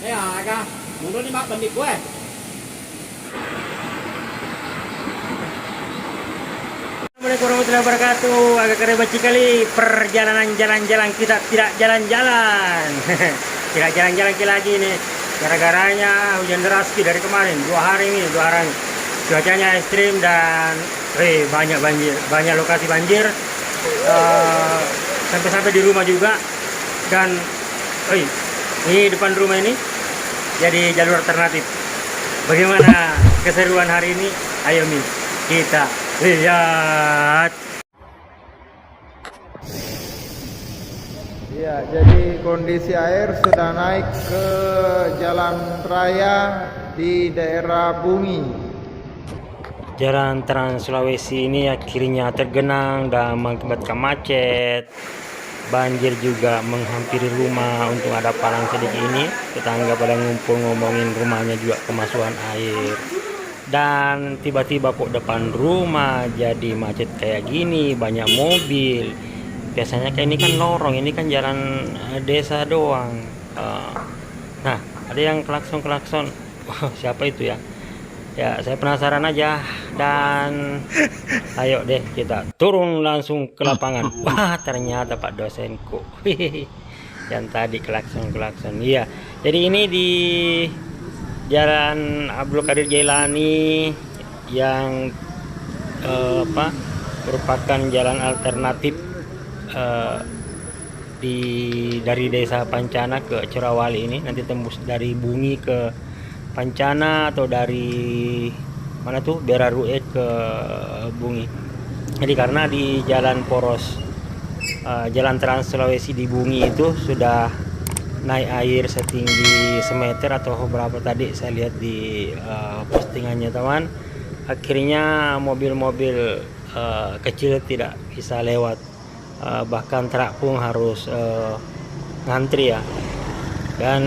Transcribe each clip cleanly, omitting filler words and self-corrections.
Ya, agak mundur nih mak bandit gue. Assalamualaikum warahmatullahi wabarakatuh. Agak kerebat kali perjalanan jalan-jalan kita tidak jalan-jalan. Tidak jalan-jalan lagi nih. Gara-garanya hujan deras dari kemarin 2 hari ini, 2 hari. Cuacanya ekstrim dan banyak banjir, banyak lokasi banjir. Sampai-sampai di rumah juga. Dan ini depan rumah ini jadi jalur alternatif. Bagaimana keseruan hari ini? Ayo Mi, kita lihat. Ya, jadi kondisi air sudah naik ke jalan raya di daerah Bungi. Jalan Trans Sulawesi ini akhirnya tergenang dan mengakibatkan macet. Banjir juga menghampiri rumah. Untuk ada palang sedikit ini, tetangga pada ngumpul ngomongin rumahnya juga kemasukan air. Dan tiba-tiba kok depan rumah jadi macet kayak gini, banyak mobil. Biasanya kayak ini kan lorong, ini kan jalan desa doang. Nah, ada yang klakson-klakson. Wah, siapa itu ya? Ya, saya penasaran aja. Dan ayo deh kita turun langsung ke lapangan. Wah, ternyata Pak dosenku. Yang tadi klakson-klakson. Iya. Jadi ini di Jalan Abdul Qadir Jailani yang merupakan jalan alternatif dari desa Pancana ke Cerawali ini. Nanti tembus dari Bungi ke Pancana atau dari mana tuh Beraruet ke Bungi. Jadi karena di jalan poros jalan Trans Sulawesi di Bungi itu sudah naik air setinggi semeter atau berapa tadi saya lihat di postingannya teman. Akhirnya mobil-mobil kecil tidak bisa lewat, bahkan truk pun harus ngantri ya. Dan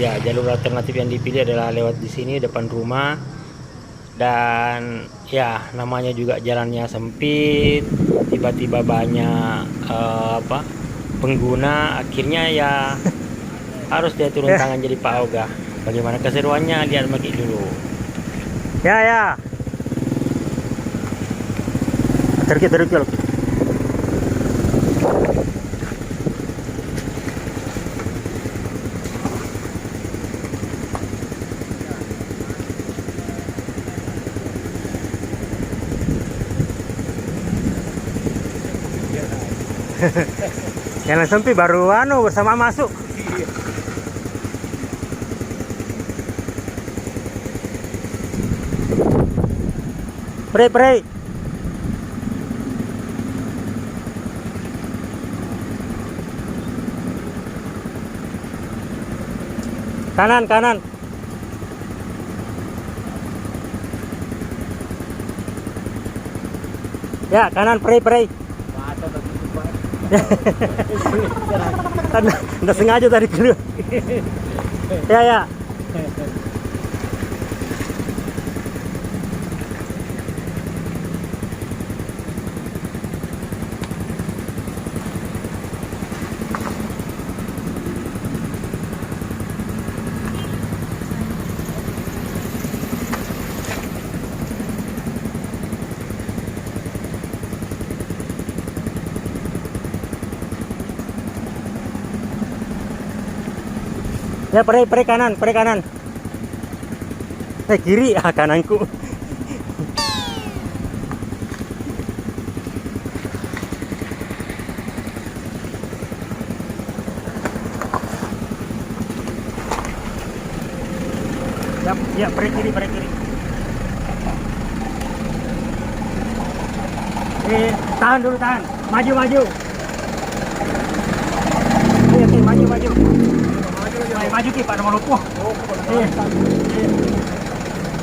ya, jalur alternatif yang dipilih adalah lewat di sini depan rumah. Dan ya, namanya juga jalannya sempit, tiba-tiba banyak pengguna. Akhirnya ya harus dia turun tangan jadi Pak Oga. Bagaimana keseruannya, lihat lagi dulu. Ya. Terus. Jalan sempit baru bersama masuk. Pre. Kanan. Ya, kanan pre. Nggak sengaja tadi dulu. Ya. Ya, pre kanan. Kiri, kananku. Ya, pre kiri. Tahan dulu. Maju. Maju. Maju ki Pak nomor lupa.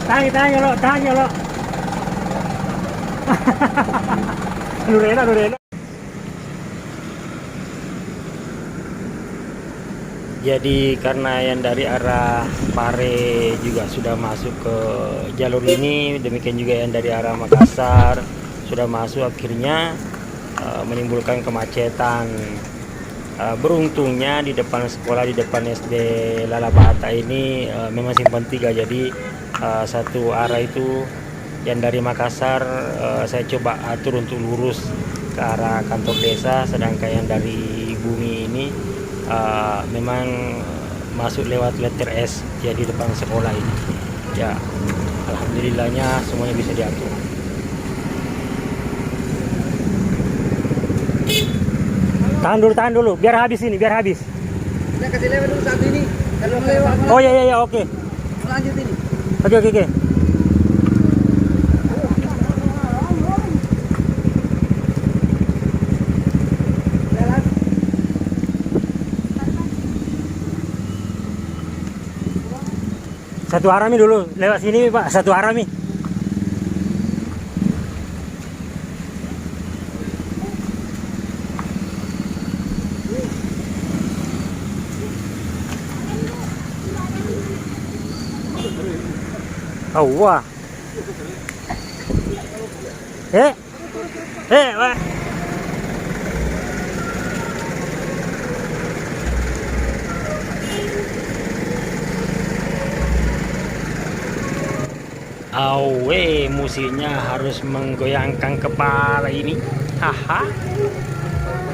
Tahan ya lo. Lurena. Jadi karena yang dari arah Pare juga sudah masuk ke jalur ini, demikian juga yang dari arah Makassar sudah masuk, akhirnya menimbulkan kemacetan. Beruntungnya di depan sekolah, di depan SD Lalabata ini memang simpang 3, jadi satu arah itu yang dari Makassar saya coba atur untuk lurus ke arah kantor desa, sedangkan yang dari Bungi ini memang masuk lewat letter S, jadi depan sekolah ini. Ya, alhamdulillahnya semuanya bisa diatur. Tahan dulu, biar habis ini, biar habis. Saya kasih lewat dulu satu ini. Kalau lewat, Oh ya, oke. lanjut ini. Oke. Satu harami dulu, lewat sini Pak, satu harami. Oh, wah. Wah. Awe, musiknya harus menggoyangkan kepala ini. Haha.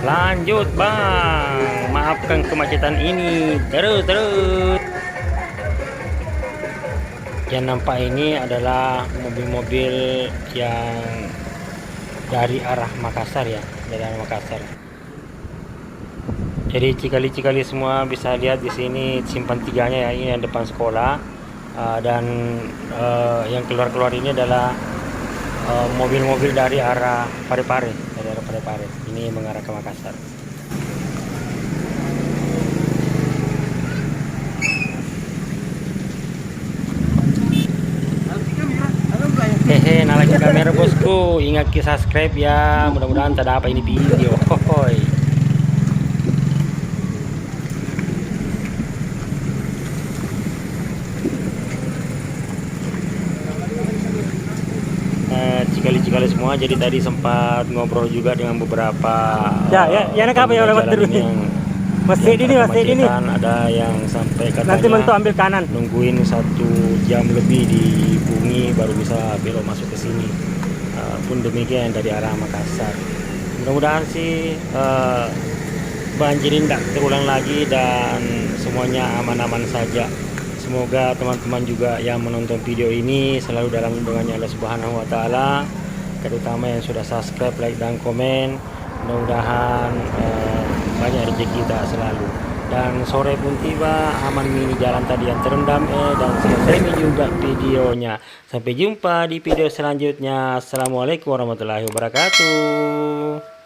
Lanjut bang, maafkan kemacetan ini. Terus. Yang nampak ini adalah mobil-mobil yang dari arah Makassar ya, dari arah Makassar. Jadi cikali-cikali semua bisa lihat di sini simpang 3-nya ya, ini yang depan sekolah. Dan yang keluar ini adalah mobil-mobil dari arah Parepare, ini mengarah ke Makassar. Hehe, nyalakan kamera bosku, ingat subscribe ya, mudah-mudahan tak ada apa ini video. Hohoi. Cikali semua, jadi tadi sempat ngobrol juga dengan beberapa Ya nak apa ya lewat terus nih. Masjid ini. Ada yang sampai katanya Nanti mentok ambil kanan. Nungguin 1 jam lebih di Bungi baru bisa belok masuk ke sini. Pun demikian dari arah Makassar. Mudah-mudahan sih banjir ini tidak terulang lagi dan semuanya aman-aman saja. Semoga teman-teman juga yang menonton video ini selalu dalam lindungannya Allah Subhanahu wa taala, terutama yang sudah subscribe, like dan komen. Mudah-mudahan banyak rezeki kita selalu. Dan sore pun tiba, aman mini jalan tadi yang terendam dan selesai juga videonya. Sampai jumpa di video selanjutnya. Assalamualaikum warahmatullahi wabarakatuh.